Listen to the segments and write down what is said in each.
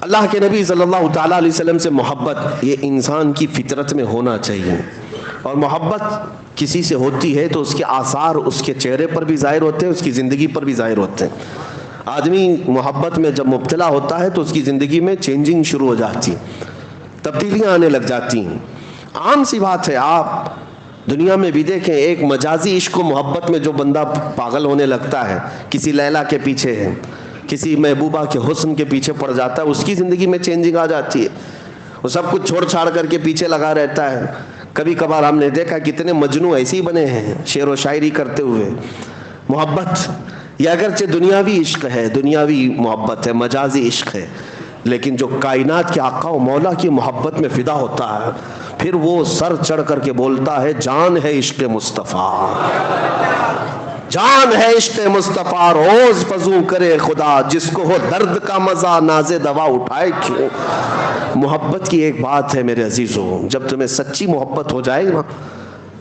اللہ کے نبی صلی اللہ تعالیٰ علیہ وسلم سے محبت یہ انسان کی فطرت میں ہونا چاہیے، اور محبت کسی سے ہوتی ہے تو اس کے آثار اس کے چہرے پر بھی ظاہر ہوتے ہیں، اس کی زندگی پر بھی ظاہر ہوتے ہیں۔ آدمی محبت میں جب مبتلا ہوتا ہے تو اس کی زندگی میں چینجنگ شروع ہو جاتی ہے، تبدیلیاں آنے لگ جاتی ہیں۔ عام سی بات ہے، آپ دنیا میں بھی دیکھیں، ایک مجازی عشق و محبت میں جو بندہ پاگل ہونے لگتا ہے، کسی لیلا کے پیچھے ہے، کسی محبوبہ کے حسن کے پیچھے پڑ جاتا ہے، اس کی زندگی میں چینجنگ آ جاتی ہے، وہ سب کچھ چھوڑ چھاڑ کر کے پیچھے لگا رہتا ہے۔ کبھی کبھار ہم نے دیکھا کتنے مجنوں ایسے ہی بنے ہیں شعر و شاعری کرتے ہوئے۔ محبت یہ اگرچہ دنیاوی عشق ہے، دنیاوی محبت ہے، مجازی عشق ہے، لیکن جو کائنات کے آقا و مولا کی محبت میں فدا ہوتا ہے، پھر وہ سر چڑھ کر کے بولتا ہے جان ہے عشق مصطفیٰ، جان ہے عشق مصطفیٰ، روز فزوں کرے خدا، جس کو ہو درد کا مزہ ناز دوا اٹھائے کیوں۔ محبت کی ایک بات ہے میرے عزیزوں، جب تمہیں سچی محبت ہو جائے نا،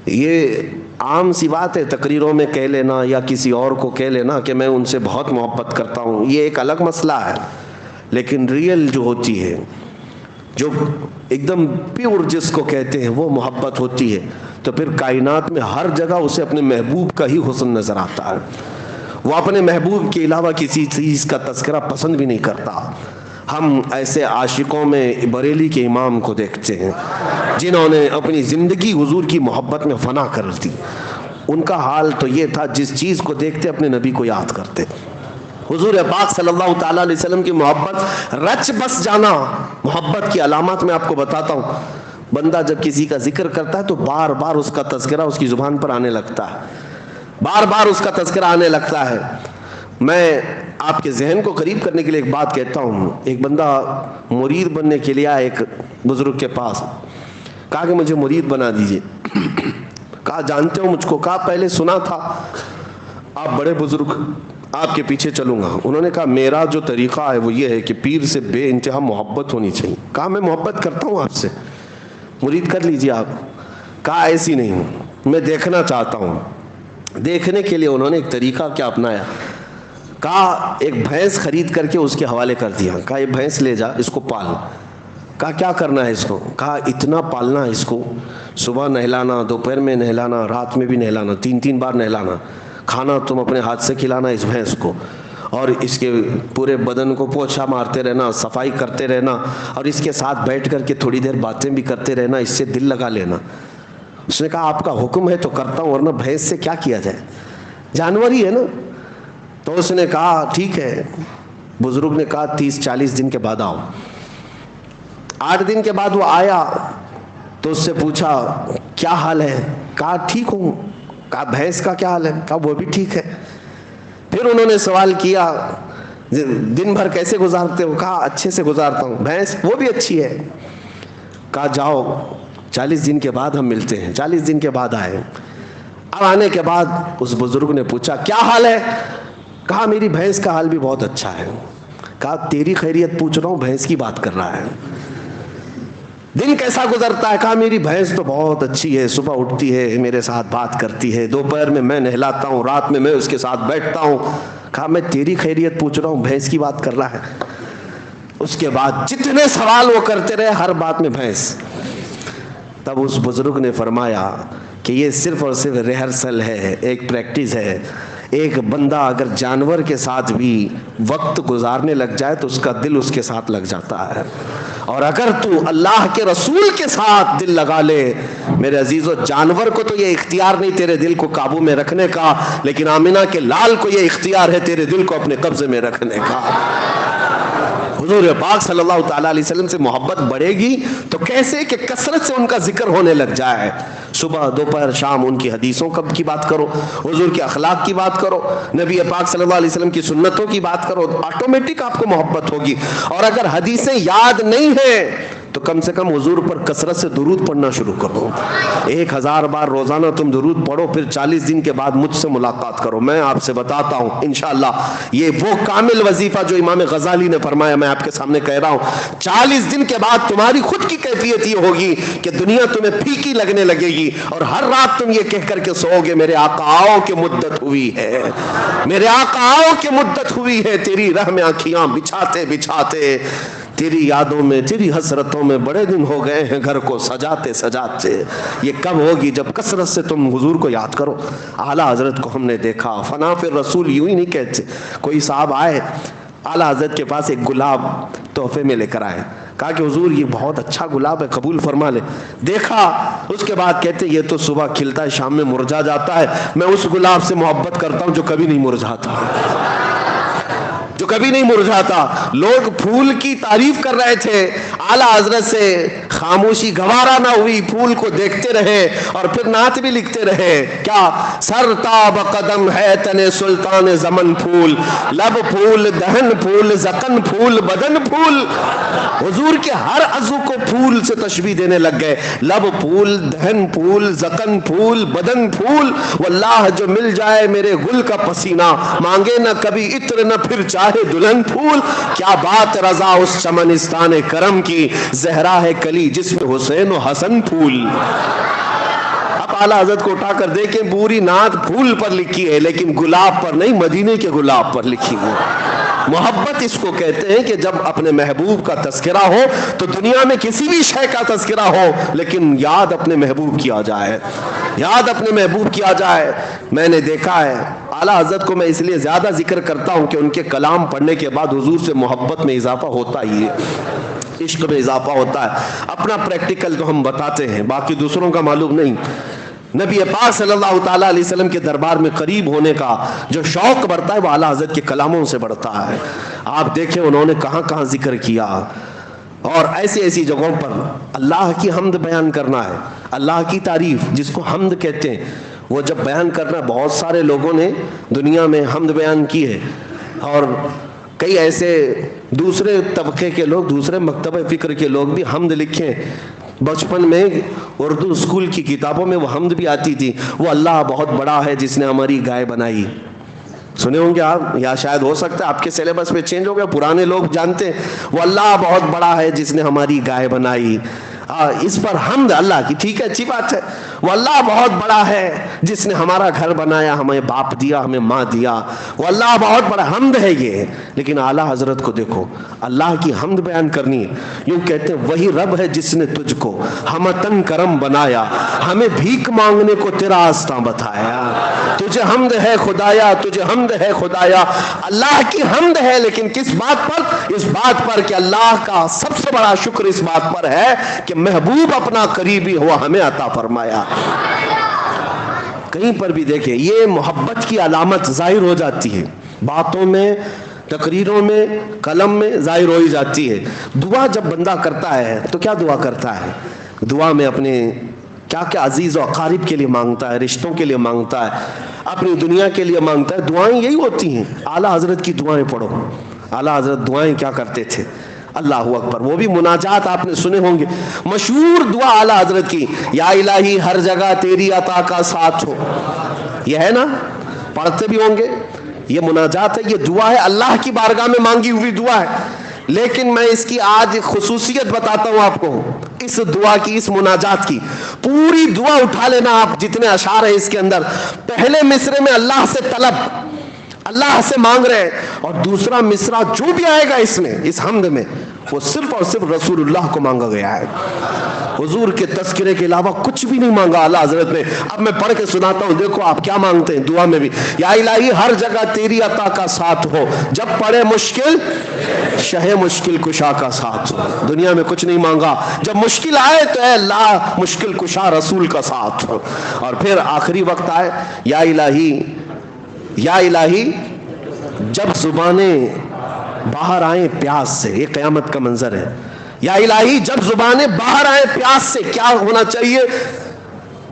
یہ عام سی بات ہے تقریروں میں کہہ لینا یا کسی اور کو کہہ لینا کہ میں ان سے بہت محبت کرتا ہوں، یہ ایک الگ مسئلہ ہے، لیکن ریئل جو ہوتی ہے، جو ایک دم پیور جس کو کہتے ہیں، وہ محبت ہوتی ہے، تو پھر کائنات میں ہر جگہ اسے اپنے محبوب کا ہی حسن نظر آتا ہے، وہ اپنے محبوب کے علاوہ کسی چیز کا تذکرہ پسند بھی نہیں کرتا۔ ہم ایسے عاشقوں میں بریلی کے امام کو دیکھتے ہیں جنہوں نے اپنی زندگی حضور کی محبت میں فنا کر دی۔ ان کا حال تو یہ تھا، جس چیز کو دیکھتے اپنے نبی کو یاد کرتے۔ حضور پاک صلی اللہ تعالیٰ علیہ وسلم کی محبت، رچ بس جانا۔ محبت کی علامات میں آپ کو بتاتا ہوں، بندہ جب کسی کا ذکر کرتا ہے تو بار بار اس کا تذکرہ اس کی زبان پر آنے لگتا ہے، بار بار اس کا تذکرہ آنے لگتا ہے۔ میں آپ کے ذہن کو قریب کرنے کے لیے ایک بات کہتا ہوں۔ ایک بندہ مرید بننے کے لیے آیا ایک بزرگ کے پاس، کہا کہ مجھے مرید بنا دیجئے۔ کہا جانتے ہو مجھ کو؟ کہا پہلے سنا تھا، آپ بڑے بزرگ، آپ کے پیچھے چلوں گا۔ انہوں نے کہا میرا جو طریقہ ہے وہ یہ ہے کہ پیر سے بے انتہا محبت ہونی چاہیے۔ کہا میں محبت کرتا ہوں آپ سے، مرید کر لیجئے آپ۔ کہا ایسی نہیں، میں دیکھنا چاہتا ہوں۔ دیکھنے کے لیے انہوں نے ایک طریقہ کیا اپنایا، کہا ایک بھینس خرید کر کے اس کے حوالے کر دیا، کہا یہ بھینس لے جا، اس کو پال۔ کہا کیا کرنا ہے اس کو؟ کہا اتنا پالنا ہے اس کو، صبح نہلانا، دوپہر میں نہلانا، رات میں بھی نہلانا، 3 بار نہلانا، کھانا تم اپنے ہاتھ سے کھلانا اس بھینس کو، اور اس کے پورے بدن کو پوچھا مارتے رہنا، صفائی کرتے رہنا، اور اس کے ساتھ بیٹھ کر کے تھوڑی دیر باتیں بھی کرتے رہنا، اس سے دل لگا لینا۔ اس نے کہا آپ کا حکم ہے تو کرتا ہوں، ورنہ بھینس سے کیا کیا جائے، جانور ہی ہے نا۔ تو اس نے کہا ٹھیک ہے۔ بزرگ نے کہا 30-40 دن کے بعد آؤ۔ 8 دن کے بعد وہ آیا تو اس سے پوچھا کیا حال ہے؟ کہا ٹھیک ہوں۔ کہا بھینس کا کیا حال ہے؟ کہا وہ بھی ٹھیک ہے۔ پھر انہوں نے سوال کیا دن بھر کیسے گزارتے ہو؟ کہا اچھے سے گزارتا ہوں۔ بھینس وہ بھی اچھی ہے۔ کہا جاؤ 40 دن کے بعد ہم ملتے ہیں۔ 40 دن کے بعد آئے۔ اب آنے کے بعد اس بزرگ نے پوچھا کیا حال ہے؟ کہا میری بھینس کا حال بھی بہت اچھا ہے۔ کہا تیری خیریت پوچھ رہا ہوں، بھینس کی بات کر رہا ہے۔ دن کیسا گزرتا ہے؟ کہا میری بھینس تو بہت اچھی ہے، صبح اٹھتی ہے میرے ساتھ بات کرتی ہے، دوپہر میں نہلاتا ہوں، رات میں اس کے ساتھ بیٹھتا ہوں۔ کہا میں تیری خیریت پوچھ رہا ہوں، بھینس کی بات کر رہا ہے۔ اس کے بعد جتنے سوال وہ کرتے رہے، ہر بات میں بھینس۔ تب اس بزرگ نے فرمایا کہ یہ صرف اور صرف ریہرسل ہے، ایک پریکٹس ہے۔ ایک بندہ اگر جانور کے ساتھ بھی وقت گزارنے لگ جائے تو اس کا دل اس کے ساتھ لگ جاتا ہے، اور اگر تو اللہ کے رسول کے ساتھ دل لگا لے میرے عزیزو، جانور کو تو یہ اختیار نہیں تیرے دل کو قابو میں رکھنے کا، لیکن آمنہ کے لال کو یہ اختیار ہے تیرے دل کو اپنے قبضے میں رکھنے کا۔ حضور پاک صلی اللہ تعالیٰ علیہ وسلم سے محبت بڑھے گی تو کیسے کہ کثرت سے ان کا ذکر ہونے لگ جائے، صبح دوپہر شام ان کی حدیثوں کی بات کرو، حضور کے اخلاق کی بات کرو، نبی پاک صلی اللہ علیہ وسلم کی سنتوں کی بات کرو، آٹومیٹک آپ کو محبت ہوگی۔ اور اگر حدیثیں یاد نہیں ہیں تو کم سے کم حضور پر کثرت سے درود پڑھنا شروع کرو۔ 1000 بار روزانہ تم درود پڑھو، پھر 40 دن کے بعد مجھ سے ملاقات کرو، میں آپ سے بتاتا ہوں انشاءاللہ یہ وہ کامل وظیفہ جو امام غزالی نے فرمایا، میں آپ کے سامنے کہہ رہا ہوں۔ 40 دن کے بعد تمہاری خود کی کیفیت یہ ہوگی کہ دنیا تمہیں پھیکی لگنے لگے گی، اور ہر رات تم یہ کہہ کر کے سو گے میرے آقا آؤ کہ مدت ہوئی ہے، میرے آقا آؤ کہ مدت ہوئی ہے، تیری راہ میں آنکھیاں بچھاتے بچھاتے تیری یادوں میں تیری حسرتوں میں بڑے دن ہو گئے ہیں گھر کو سجاتے سجاتے. یہ کب ہوگی؟ جب کثرت سے تم حضور کو یاد کرو. اعلیٰ حضرت کو ہم نے دیکھا. فنا پھر رسول یوں ہی نہیں کہتے. کوئی صاحب آئے اعلیٰ حضرت کے پاس ایک گلاب تحفے میں لے کر آئے. کہا کہ حضور یہ بہت اچھا گلاب ہے, قبول فرما لے. دیکھا, اس کے بعد کہتے یہ تو صبح کھلتا ہے شام میں مرجھا جاتا ہے. میں اس گلاب سے محبت کرتا ہوں جو کبھی نہیں مرجھاتا, جو کبھی نہیں مرجھاتا. لوگ پھول کی تعریف کر رہے تھے, اعلیٰ حضرت سے خاموشی گوارا نہ ہوئی, پھول کو دیکھتے رہے اور پھر نعت بھی لکھتے رہے. کیا؟ سر تاب قدم ہے تن سلطان زمن پھول, لب پھول دہن پھول زکن پھول بدن پھول. حضور کے ہر عضو کو پھول سے تشبیہ دینے لگ گئے. لب پھول دہن پھول زکن پھول بدن پھول. واللہ جو مل جائے میرے گل کا پسینہ, مانگے نہ کبھی عطر نہ پھر چاہے دلہن پھول. کیا بات رضا اس چمنستان کرم کی, زہرا ہے کلی جس میں حسین و حسن پھول. اب اعلیٰ حضرت کو اٹھا کر دیکھیں, پوری نعت پھول پر لکھی ہے لیکن گلاب پر نہیں, مدینے کے گلاب پر لکھی ہے. محبت اس کو کہتے ہیں کہ جب اپنے محبوب کا تذکرہ ہو تو دنیا میں کسی بھی شے کا تذکرہ ہو لیکن یاد اپنے محبوب کی آ جائے, یاد اپنے محبوب کی آ جائے. میں نے دیکھا ہے اعلیٰ حضرت کو میں اس لیے زیادہ ذکر کرتا ہوں کہ ان کے کلام پڑھنے کے بعد حضور سے محبت میں اضافہ ہوتا ہی ہے, عشق میں اضافہ ہوتا ہے. اپنا پریکٹیکل تو ہم بتاتے ہیں, باقی دوسروں کا معلوم نہیں. نبی پاک صلی اللہ تعالیٰ علیہ وسلم کے دربار میں قریب ہونے کا جو شوق بڑھتا ہے وہ اعلیٰ حضرت کے کلاموں سے بڑھتا ہے. آپ دیکھیں انہوں نے کہاں کہاں ذکر کیا, اور ایسی ایسی جگہوں پر اللہ کی حمد بیان کرنا ہے, اللہ کی تعریف جس کو حمد کہتے ہیں, وہ جب بیان کرنا. بہت سارے لوگوں نے دنیا میں حمد بیان کی ہے, اور کئی ایسے دوسرے طبقے کے لوگ, دوسرے مکتبہ فکر کے لوگ بھی حمد لکھیں. بچپن میں اردو اسکول کی کتابوں میں وہ حمد بھی آتی تھی, وہ اللہ بہت بڑا ہے جس نے ہماری گائے بنائی. سنے ہوں گے آپ, یا شاید ہو سکتا ہے آپ کے سلیبس میں چینج ہو گیا, پرانے لوگ جانتے ہیں. وہ اللہ بہت بڑا ہے جس نے ہماری گائے بنائی. اس پر حمد اللہ کی, ٹھیک ہے, اچھی بات ہے. وہ اللہ بہت بڑا ہے جس نے ہمارا گھر بنایا, ہمیں باپ دیا, ہمیں ماں دیا. وہ اللہ بہت بڑا حمد ہے یہ. لیکن اعلیٰ حضرت کو دیکھو, اللہ کی حمد بیان کرنی ہے. یوں کہتے ہیں وہی رب ہے جس نے تجھ کو ہمتن کرم بنایا, ہمیں بھیک مانگنے کو تیرا آستاں بتایا. تجھے حمد ہے خدایا, تجھے حمد ہے خدایا. اللہ کی حمد ہے, لیکن کس بات پر؟ اس بات پر کہ اللہ کا سب سے بڑا شکر اس بات پر ہے کہ محبوب اپنا قریبی ہوا ہمیں عطا فرمایا. کہیں پر بھی دیکھیں یہ محبت کی علامت ظاہر ہو جاتی ہے, باتوں میں, تقریروں میں, قلم میں ظاہر ہو ہی جاتی ہے. دعا جب بندہ کرتا ہے تو کیا دعا کرتا ہے؟ دعا میں اپنے کیا کیا عزیز و اقارب کے لیے مانگتا ہے, رشتوں کے لیے مانگتا ہے, اپنی دنیا کے لیے مانگتا ہے. دعائیں یہی ہوتی ہیں. اعلیٰ حضرت کی دعائیں پڑھو. اعلیٰ حضرت دعائیں کیا کرتے تھے؟ اللہ اکبر. وہ بھی مناجات آپ نے سنے ہوں گے, مشہور دعا اعلیٰ حضرت کی, یا الہی ہر جگہ تیری عطا کا ساتھ ہو. یہ ہے نا, پڑھتے بھی ہوں گے. یہ مناجات ہے, یہ دعا ہے, اللہ کی بارگاہ میں مانگی ہوئی دعا ہے. لیکن میں اس کی آج خصوصیت بتاتا ہوں آپ کو, اس دعا کی, اس مناجات کی. پوری دعا اٹھا لینا آپ, جتنے اشعار ہیں اس کے اندر. پہلے مصرے میں اللہ سے طلب, اللہ سے مانگ رہے ہیں, اور دوسرا مصرع جو بھی آئے گا اس میں, اس حمد میں, وہ صرف اور صرف رسول اللہ کو مانگا گیا ہے. حضور کے تذکرے کے علاوہ کچھ بھی نہیں مانگا اعلیٰ حضرت نے. اب میں پڑھ کے سناتا ہوں, دیکھو آپ کیا مانگتے ہیں دعا میں بھی. یا الہی ہر جگہ تیری عطا کا ساتھ ہو, جب پڑے مشکل شہ مشکل کشا کا ساتھ ہو. دنیا میں کچھ نہیں مانگا, جب مشکل آئے تو اے اللہ مشکل کشا رسول کا ساتھ ہو. اور پھر آخری وقت آئے, یا الہی, یا الہی جب زبانیں باہر آئیں پیاس سے. یہ قیامت کا منظر ہے. یا الہی جب زبانیں باہر آئیں پیاس سے, کیا ہونا چاہیے؟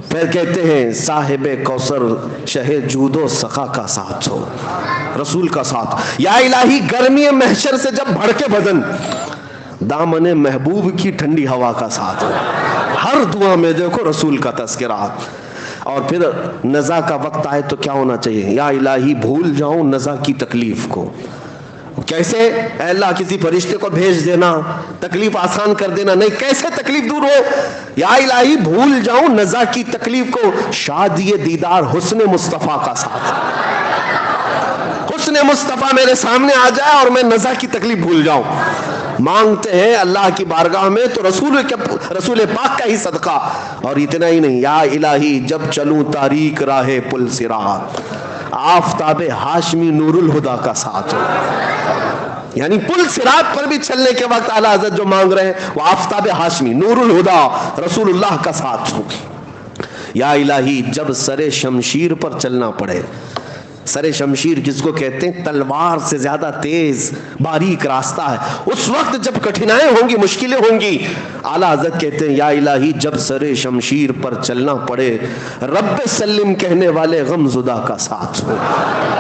پھر کہتے ہیں صاحب کوثر شہ جود و سخا کا ساتھ ہو, رسول کا ساتھ. یا الہی گرمی محشر سے جب بھڑکے بدن, دامن محبوب کی ٹھنڈی ہوا کا ساتھ ہو. ہر دعا میں دیکھو رسول کا تذکرہ. اور پھر نزا کا وقت آئے تو کیا ہونا چاہیے؟ یا الہی بھول جاؤں نزا کی تکلیف کو. کیسے؟ اے اللہ کسی فرشتے کو بھیج دینا, تکلیف آسان کر دینا. نہیں, کیسے تکلیف دور ہو؟ یا الہی بھول جاؤں نزا کی تکلیف کو, شادی دیدار حسن مصطفیٰ کا ساتھ. حسن مصطفیٰ میرے سامنے آ جائے اور میں نزا کی تکلیف بھول جاؤں. مانگتے ہیں اللہ کی بارگاہ میں تو رسول پاک کا ہی صدقہ. اور اتنا ہی نہیں، یا الہی جب چلوں تاریک راہ پل صراط، آفتاب ہاشمی نور الہدا کا ساتھ ہو. یعنی پل صراط پر بھی چلنے کے وقت اعلیٰ حضرت جو مانگ رہے ہیں وہ آفتاب ہاشمی نور الہدا رسول اللہ کا ساتھ ہو. یا الہی جب سر شمشیر پر چلنا پڑے، سر شمشیر جس کو کہتے ہیں تلوار سے زیادہ تیز باریک راستہ ہے، اس وقت جب کٹھنائیں ہوں گی، مشکلیں ہوں گی، اعلیٰ حضرت کہتے ہیں یا الہی جب سر شمشیر پر چلنا پڑے رب سلم کہنے والے غم زدہ کا ساتھ ہو.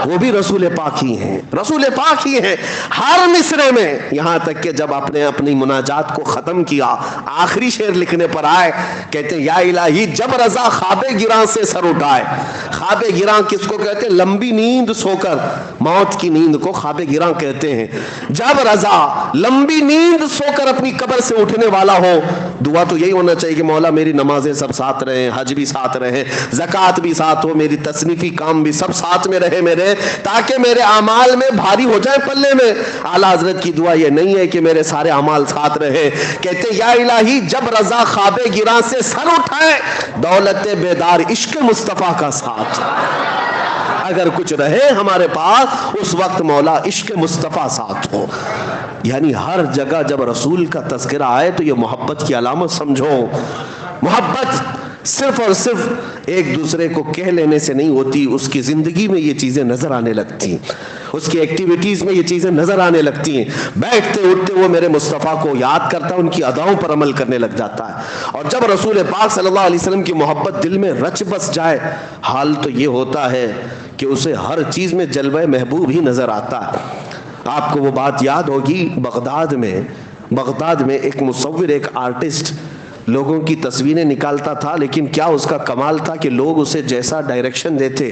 وہ بھی رسول پاک ہی ہیں، رسول پاک ہی ہیں. ہر مصرے میں، یہاں تک کہ جب آپ نے اپنی مناجات کو ختم کیا، آخری شعر لکھنے پر آئے، کہتے ہیں یا الہی جب رضا خواب گراں سے سر اٹھائے. خواب گراں کس کو کہتے ہیں؟ لمبی نیند سو کر، موت کی نیند کو خواب گراں کہتے ہیں. جب رضا لمبی نیند سو کر اپنی قبر سے اٹھنے والا ہو، دعا تو یہی ہونا چاہیے کہ مولا میری نمازیں سب ساتھ رہیں، حج بھی ساتھ رہے، زکوٰۃ بھی ساتھ ہو، میری تصنیفی کام بھی سب ساتھ میں رہے میرے، تاکہ میرے اعمال میں بھاری ہو جائے پلے میں. اعلیٰ حضرت کی دعا یہ نہیں ہے کہ میرے سارے اعمال ساتھ رہے. کہتے یا الہی جب رضا خواب گراں سے سر اٹھائے دولت بیدار عشق مصطفیٰ کا ساتھ. اگر کچھ رہے ہمارے پاس اس وقت مولا عشق مصطفیٰ ساتھ ہو. یعنی ہر جگہ جب رسول کا تذکرہ آئے تو یہ محبت کی علامت سمجھو. محبت صرف اور صرف ایک دوسرے کو کہہ لینے سے نہیں ہوتی، اس کی زندگی میں یہ چیزیں نظر آنے لگتی ہیں، اس کی ایکٹیویٹیز میں یہ چیزیں نظر آنے لگتی ہیں. بیٹھتے اٹھتے وہ میرے مصطفیٰ کو یاد کرتا ہے، ان کی اداؤں پر عمل کرنے لگ جاتا ہے. اور جب رسول پاک صلی اللہ علیہ وسلم کی محبت دل میں رچ بس جائے، حال تو یہ ہوتا ہے کہ اسے ہر چیز میں جلوہ محبوب ہی نظر آتا ہے. آپ کو وہ بات یاد ہوگی، بغداد میں ایک مصور، ایک آرٹسٹ لوگوں کی تصویریں نکالتا تھا، لیکن کیا اس کا کمال تھا کہ لوگ اسے جیسا ڈائریکشن دیتے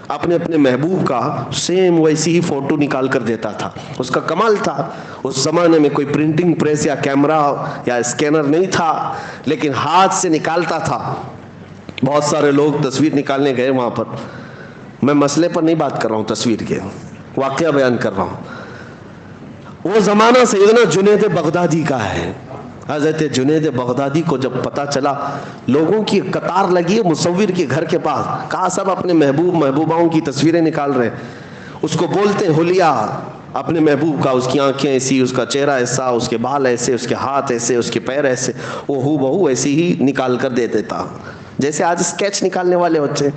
اپنے اپنے محبوب کا سیم ویسی ہی فوٹو نکال کر دیتا تھا. اس کا کمال تھا. اس زمانے میں کوئی پرنٹنگ پریس یا کیمرہ یا اسکینر نہیں تھا، لیکن ہاتھ سے نکالتا تھا. بہت سارے لوگ تصویر نکالنے گئے وہاں پر. میں مسئلے پر نہیں بات کر رہا ہوں، تصویر کے واقعہ بیان کر رہا ہوں. وہ زمانہ سیدنا جنید بغدادی کا ہے. حضرت جنید بغدادی کو جب پتہ چلا لوگوں کی قطار لگی ہے مصور کے گھر کے پاس، کہا سب اپنے محبوباؤں کی تصویریں نکال رہے. اس کو بولتے ہیں حلیہ اپنے محبوب کا، اس کی آنکھیں ایسی، اس کا چہرہ ایسا، اس کے بال ایسے، اس کے ہاتھ ایسے، اس کے پیر ایسے. وہ ہو بہو ایسی ہی نکال کر دے دیتا جیسے آج اسکیچ نکالنے والے ہوتے.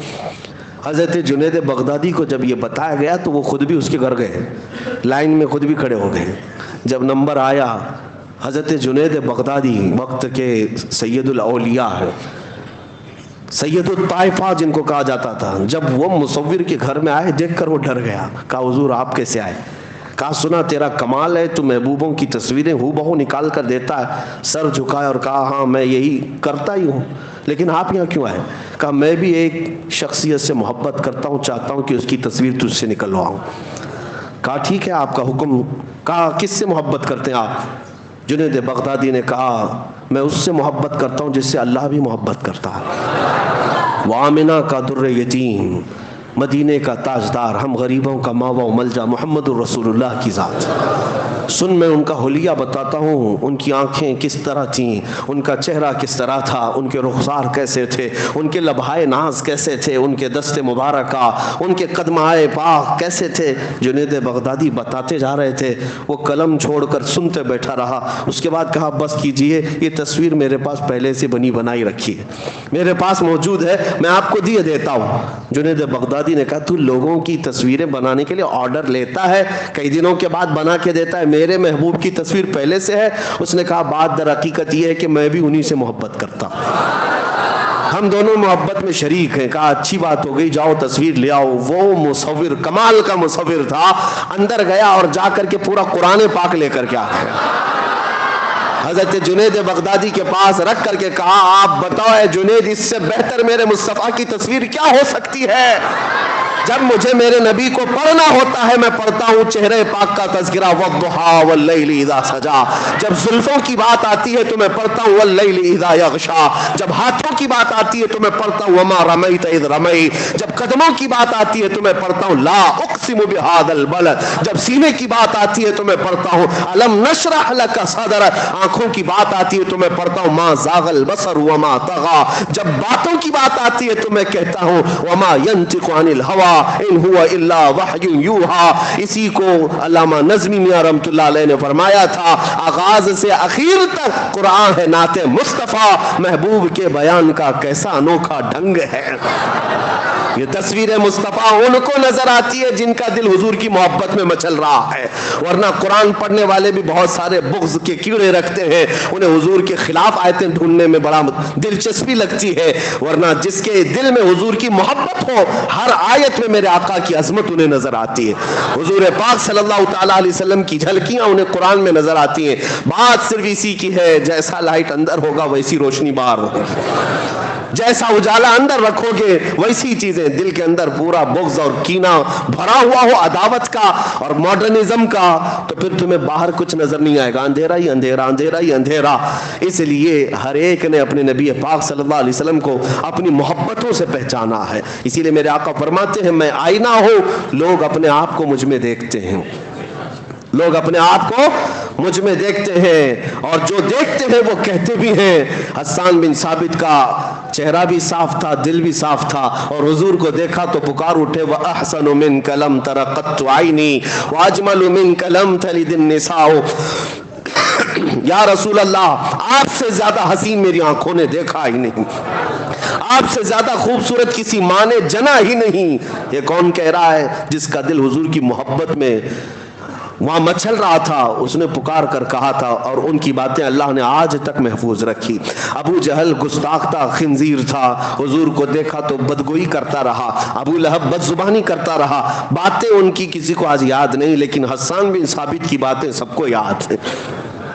حضرت جنید بغدادی کو جب یہ بتایا گیا تو وہ خود بھی اس کے گھر گئے، لائن میں خود بھی کھڑے ہو گئے. جب نمبر آیا، حضرت جنید بغدادی وقت کے سید الاولیاء ہے، سید الطائفہ جن کو کہا جاتا تھا، جب وہ مصور کے گھر میں آئے دیکھ کر وہ ڈر گیا. کہا حضور آپ کیسے آئے؟ کہا سنا تیرا کمال ہے، تو محبوبوں کی تصویریں ہو بہو نکال کر دیتا ہے. سر جھکایا اور کہا ہاں میں یہی کرتا ہی ہوں، لیکن آپ یہاں کیوں آئے؟ کہا میں بھی ایک شخصیت سے محبت کرتا ہوں، چاہتا ہوں کہ اس کی تصویر تجھ سے نکلواؤں. کہا ٹھیک ہے آپ کا حکم. کہا کس سے محبت کرتے ہیں آپ؟ جنید بغدادی نے کہا میں اس سے محبت کرتا ہوں جس سے اللہ بھی محبت کرتا ہے. وآمنہ کا در یتیم، مدینے کا تاجدار، ہم غریبوں کا ماوا و ملجا، محمد الرسول اللہ کی ذات. سن میں ان کا حلیہ بتاتا ہوں، ان کی آنکھیں کس طرح تھیں، ان کا چہرہ کس طرح تھا، ان کے رخسار کیسے تھے، ان کے لبھائے ناز کیسے تھے، ان کے دست مبارکہ، ان کے قدمائے پاک کیسے تھے. جنید بغدادی بتاتے جا رہے تھے. وہ قلم چھوڑ کر سنتے بیٹھا رہا. اس کے بعد کہا بس کیجئے، یہ تصویر میرے پاس پہلے سے بنائی رکھی ہے، میرے پاس موجود ہے، میں آپ کو دیتا ہوں. جنید بغدادی نے کہا تو لوگوں کی تصویریں بنانے کے لیے آرڈر لیتا ہے، کئی دنوں کے بعد بنا کے دیتا ہے، میرے محبوب کی تصویر پہلے سے ہے. اس نے کہا بات در حقیقت یہ ہے کہ میں بھی انہی سے محبت کرتا ہوں، ہم دونوں محبت میں شریک ہیں. کہا اچھی بات ہو گئی، جاؤ تصویر لے آؤ. وہ مصور کمال کا مصور تھا، اندر گیا اور جا کر کے پورا قرآن پاک لے کر کے آ گیا. حضرت جنید بغدادی کے پاس رکھ کر کے کہا آپ بتاؤ اے جنید، اس سے بہتر میرے مصطفیٰ کی تصویر کیا ہو سکتی ہے؟ جب مجھے میرے نبی کو پڑھنا ہوتا ہے میں پڑھتا ہوں چہرے پاک کا تذکرہ، والضحیٰ واللیل اذا سجا. جب زلفوں کی بات آتی ہے تو میں پڑھتا ہوں واللیل اذا یغشا. جب ہاتھوں کی بات آتی ہے تو میں پڑھتا ہوں وما رمیت اذ رمیت. جب قدموں کی بات آتی ہے تو میں پڑھتا ہوں لا اقسم بہذا البلد. جب سینے کی بات آتی ہے تو میں پڑھتا ہوں الم نشرح لک صدرک. آنکھوں کی بات آتی ہے تو میں پڑھتا ہوں ما زاغ البصر وما طغى. جب باتوں کی بات آتی ہے تو میں کہتا ہوں وما ينطق عن الهوى ان هو الا وحی یوحى. اسی کو علامہ نظمی میاں رحمۃ اللہ علیہ نے فرمایا تھا آغاز سے اخیر تک قرآن ہے نعت مصطفیٰ. محبوب کے بیان کا کیسا انوکھا ڈھنگ ہے. یہ تصویر مصطفیٰ ان کو نظر آتی ہے جن کا دل حضور کی محبت میں مچل رہا ہے. ورنہ قرآن پڑھنے والے بھی بہت سارے بغض کے کیڑے رکھتے ہیں، انہیں حضور کے خلاف آیتیں ڈھونڈنے میں بڑا دلچسپی لگتی ہے. ورنہ جس کے دل میں حضور کی محبت ہو ہر آیت میں میرے آقا کی عظمت انہیں نظر آتی ہے. حضور پاک صلی اللہ تعالیٰ علیہ وسلم کی جھلکیاں انہیں قرآن میں نظر آتی ہیں. بات صرف اسی کی ہے جیسا لائٹ اندر ہوگا ویسی روشنی باہر ہوگی، جیسا اجالا اندر رکھو گے ویسی چیزیں. دل کے اندر پورا بغض اور کینہ بھرا ہوا ہو عداوت کا اور ماڈرنزم کا تو پھر تمہیں باہر کچھ نظر نہیں آئے گا، اندھیرا ہی اندھیرا، اندھیرا ہی اندھیرا. اس لیے ہر ایک نے اپنے نبی پاک صلی اللہ علیہ وسلم کو اپنی محبتوں سے پہچانا ہے. اسی لیے میرے آقا فرماتے ہیں میں آئینہ ہوں، لوگ اپنے آپ کو مجھ میں دیکھتے ہیں، لوگ اپنے آپ کو مجھ میں دیکھتے ہیں اور جو دیکھتے ہیں وہ کہتے بھی ہیں. حسان بن ثابت کا چہرہ بھی صاف تھا، دل بھی صاف تھا، اور حضور کو دیکھا تو پکار اٹھے وَأَحْسَنُ مِنْكَ لَمْ تَرَ قَطُّ عَيْنِي وَأَجْمَلُ مِنْكَ لَمْ تَلِدِ النِّسَاءُ. یا رسول اللہ آپ سے زیادہ حسین میری آنکھوں نے دیکھا ہی نہیں، آپ سے زیادہ خوبصورت کسی ماں نے جنا ہی نہیں. یہ کون کہہ رہا ہے؟ جس کا دل حضور کی محبت میں وہاں مچل رہا تھا، اس نے پکار کر کہا تھا اور ان کی باتیں اللہ نے آج تک محفوظ رکھی. ابو جہل گستاخ تھا، خنزیر تھا، حضور کو دیکھا تو بدگوئی کرتا رہا. ابو لہب بد زبانی کرتا رہا. باتیں ان کی کسی کو آج یاد نہیں، لیکن حسان بن ثابت کی باتیں سب کو یاد ہیں.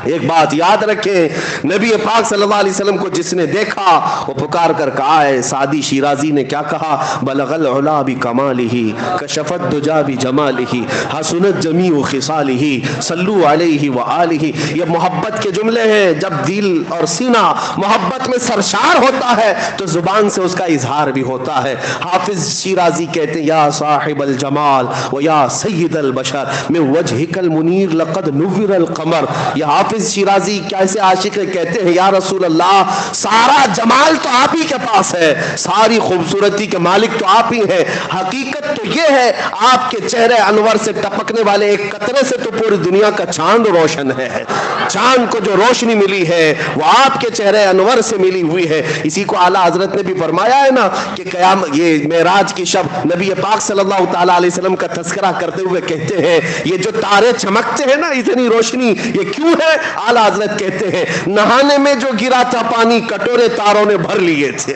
ایک بات یاد رکھیں، نبی پاک صلی اللہ علیہ وسلم کو جس نے دیکھا وہ پکار کر کہا ہے. سعدی شیرازی نے کیا کہا؟ بلغ العلا بکمالہ کشف الدجا بجمالہ حسنت جمیع خصالہ صلوا علیہ وآلہ. یہ محبت کے جملے ہیں. جب دل اور سینہ محبت میں سرشار ہوتا ہے تو زبان سے اس کا اظہار بھی ہوتا ہے. حافظ شیرازی کہتے ہیں یا صاحب الجمال و یا سید البشر من وجہک المنیر لقد نور القمر. یہ حافظ شیرازی کیسے عاشق کہتے ہیں یا رسول اللہ سارا جمال تو آپ ہی کے پاس ہے، ساری خوبصورتی کے مالک تو آپ ہی ہیں. حقیقت تو یہ ہے آپ کے چہرے انور سے ٹپکنے والے ایک قطرے سے تو پوری دنیا کا چاند روشن ہے. چاند کو جو روشنی ملی ہے وہ آپ کے چہرے انور سے ملی ہوئی ہے. اسی کو اعلیٰ حضرت نے بھی فرمایا ہے نا کہ قیامت یہ معراج کی شب نبی پاک صلی اللہ تعالیٰ علیہ وسلم کا تذکرہ کرتے ہوئے کہتے ہیں یہ جو تارے چمکتے ہیں نا اتنی روشنی یہ کیوں ہے؟ اعلیٰ حضرت کہتے ہیں نہانے میں جو گرا تھا پانی کٹورے تاروں نے بھر لیے تھے.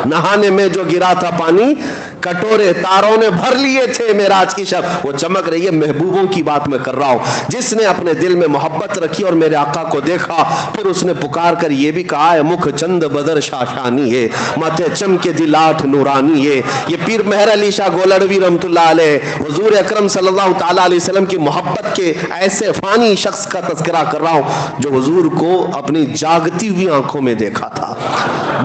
نہانے میں جو گرا تھا پانی کٹورے تاروں نے بھر لیے تھے. معراج کی شب وہ چمک رہی ہے. محبوبوں کی بات میں کر رہا ہوں. جس نے اپنے دل میں محبت رکھی اور میرے آقا کو دیکھا پھر اس نے پکار کر یہ بھی کہا ہے مکھ چند بدر شاشانی ہے ماتھے چمکے دلاٹ نورانی ہے. یہ پیر مہر علی شاہ گولڑوی رحمۃ اللہ علیہ حضور اکرم صلی اللہ تعالیٰ علیہ وسلم کی محبت کے ایسے فانی شخص کا تذکرہ کر رہا ہوں جو حضور کو اپنی جاگتی ہوئی آنکھوں میں دیکھا تھا،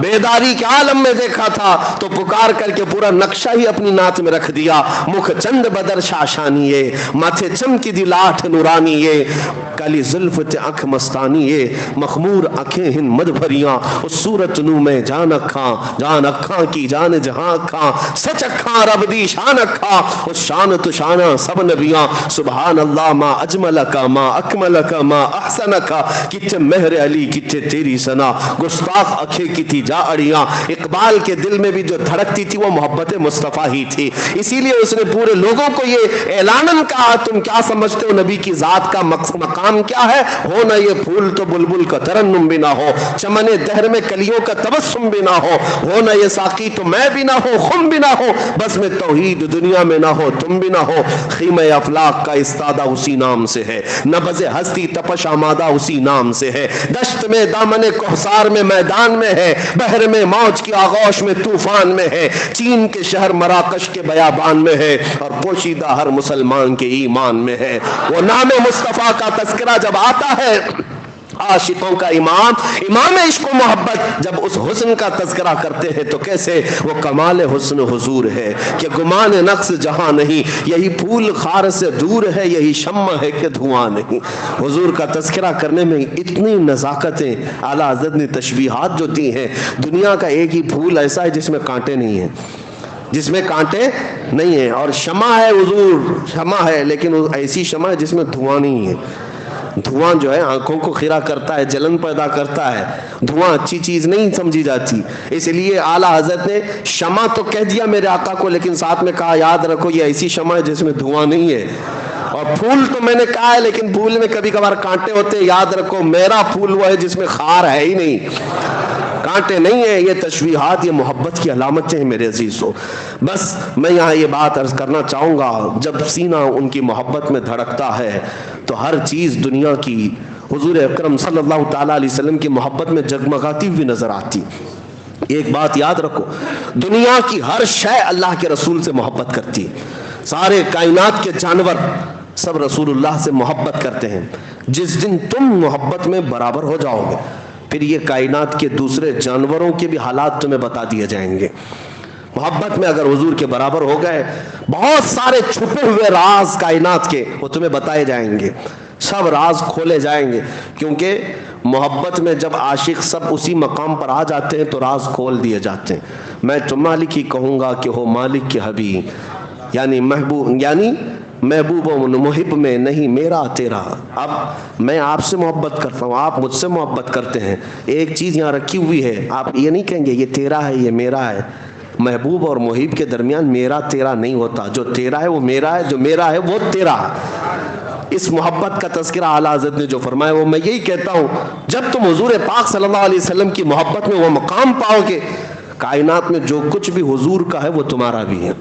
بیداری کے عالم میں دیکھا تھا تو پکار کر کے پورا نقشہ ہی اپنی نعت میں رکھ دیا. مکھ چند بدر شاشانی ہے ماتھے چمکی دی لاٹھ نورانی ہے کالی زلف تے اکھ مستانی ہے مخمور اکھیں ہن مد بھریاں اس صورت نو میں جان اکھاں کی جان جہاں اکھاں سچ اکھاں رب دی شان اکھاں اس شان تو شانہ سب نبیاں سبحان اللہ ما اجملکا ما اکملکا ما احسنکا. کتھے مہر علی کتھے تیری ثنا گستاخ اکھے کی تھی جا اڑیاں. اقبال کے دل میں بھی جو دھڑکتی تھی وہ محبت مصطفیٰ ہی تھی. اسی لیے اس نے پورے لوگوں کو یہ اعلاناً کہا تم کیا سمجھتے ہو نبی کی ذات کا مقام کیا ہے؟ ہو نہ یہ پھول تو بلبل کا ترنم بھی نہ ہو، چمن دہر میں کلیوں کا تبسم بھی نہ ہو نہ یہ ساقی تو میں بھی نہ ہو خم بھی نہ ہو بس میں توحید دنیا میں نہ ہو تم بھی نہ ہو. خیمہ افلاق کا استادہ اسی نام سے ہے، نبض ہستی تپش آمادہ اسی نام سے ہے. دشت میں دامن کوثر میں میدان میں ہے، بحر میں موج کی آغوش جوش میں طوفان میں ہے، چین کے شہر مراکش کے بیابان میں ہے، اور پوشیدہ ہر مسلمان کے ایمان میں ہے۔ وہ نام مصطفیٰ کا تذکرہ جب آتا ہے، عاشقوں کا امام عشق و محبت جب اس حسن کا تذکرہ کرتے ہیں تو کیسے وہ کمال حسن حضور ہے کہ گمان نقص جہاں نہیں، یہی پھول خار سے دور ہے، یہی شمع ہے کہ دھواں نہیں۔ حضور کا تذکرہ کرنے میں اتنی نزاکتیں اعلیٰ حضرت نے تشبیہات جو دی ہیں، دنیا کا ایک ہی پھول ایسا ہے جس میں کانٹے نہیں ہیں، جس میں کانٹے نہیں ہیں، اور شمع ہے، حضور شمع ہے، لیکن ایسی شمع ہے جس میں دھواں نہیں ہے۔ دھواں جو ہے آنکھوں کو خیرہ کرتا ہے، جلن پیدا کرتا ہے، دھواں اچھی چیز نہیں سمجھی جاتی، اس لیے اعلیٰ حضرت نے شمع تو کہہ دیا میرے آقا کو، لیکن ساتھ میں کہا یاد رکھو یہ ایسی شمع ہے جس میں دھواں نہیں ہے۔ اور پھول تو میں نے کہا ہے، لیکن پھول میں کبھی کبھار کانٹے ہوتے ہیں، یاد رکھو میرا پھول وہ ہے جس میں خار ہے ہی نہیں، کانٹے نہیں ہیں۔ یہ تشبیہات، یہ محبت کی علامتیں ہیں میرے عزیزو۔ بس میں یہاں یہ بات عرض کرنا چاہوں گا، جب سینہ ان کی محبت میں دھڑکتا ہے تو ہر چیز دنیا کی حضور اکرم صلی اللہ تعالیٰ علیہ وسلم کی محبت میں جگمگاتی ہوئی نظر آتی۔ ایک بات یاد رکھو، دنیا کی ہر شے اللہ کے رسول سے محبت کرتی، سارے کائنات کے جانور سب رسول اللہ سے محبت کرتے ہیں۔ جس دن تم محبت میں برابر ہو جاؤ گے، پھر یہ کائنات کے دوسرے جانوروں کے بھی حالات تمہیں بتا دیے جائیں گے۔ محبت میں اگر حضور کے برابر ہو گئے، بہت سارے چھپے ہوئے راز کائنات کے وہ تمہیں بتائے جائیں گے، سب راز کھولے جائیں گے، کیونکہ محبت میں جب عاشق سب اسی مقام پر آ جاتے ہیں تو راز کھول دیے جاتے ہیں۔ میں تو مالک ہی کہوں گا کہ ہو مالک کے حبیب، یعنی محبوب و محب میں نہیں میرا تیرا۔ اب میں آپ سے محبت کرتا ہوں، آپ مجھ سے محبت کرتے ہیں، ایک چیز یہاں رکھی ہوئی ہے، آپ یہ نہیں کہیں گے یہ تیرا ہے یہ میرا ہے۔ محبوب اور محب کے درمیان میرا تیرا نہیں ہوتا، جو تیرا ہے وہ میرا ہے، جو میرا ہے وہ تیرا ہے۔ اس محبت کا تذکرہ اعلیٰ حضرت نے جو فرمایا وہ میں یہی کہتا ہوں، جب تم حضور پاک صلی اللہ علیہ وسلم کی محبت میں وہ مقام پاؤ گے، کائنات میں جو کچھ بھی حضور کا ہے وہ تمہارا بھی ہے،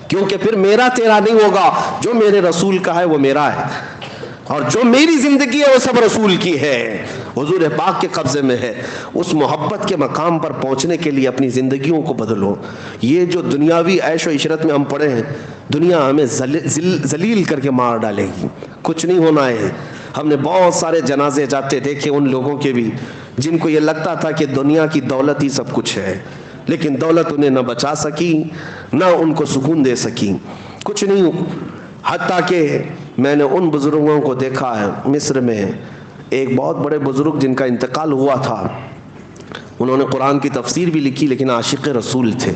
کیونکہ پھر میرا تیرا نہیں ہوگا، جو میرے رسول کا ہے وہ میرا ہے، اور جو میری زندگی ہے وہ سب رسول کی ہے، حضور پاک کے قبضے میں ہے۔ اس محبت کے مقام پر پہنچنے کے لیے اپنی زندگیوں کو بدلو۔ یہ جو دنیاوی عیش و عشرت میں ہم پڑے ہیں، دنیا ہمیں ذلیل کر کے مار ڈالے گی، کچھ نہیں ہونا ہے۔ ہم نے بہت سارے جنازے جاتے دیکھے ان لوگوں کے بھی جن کو یہ لگتا تھا کہ دنیا کی دولت ہی سب کچھ ہے، لیکن دولت انہیں نہ بچا سکی نہ ان کو سکون دے سکی، کچھ نہیں۔ حتیٰ کہ میں نے ان بزرگوں کو دیکھا ہے، مصر میں ایک بہت بڑے بزرگ جن کا انتقال ہوا تھا، انہوں نے قرآن کی تفسیر بھی لکھی لیکن عاشق رسول تھے۔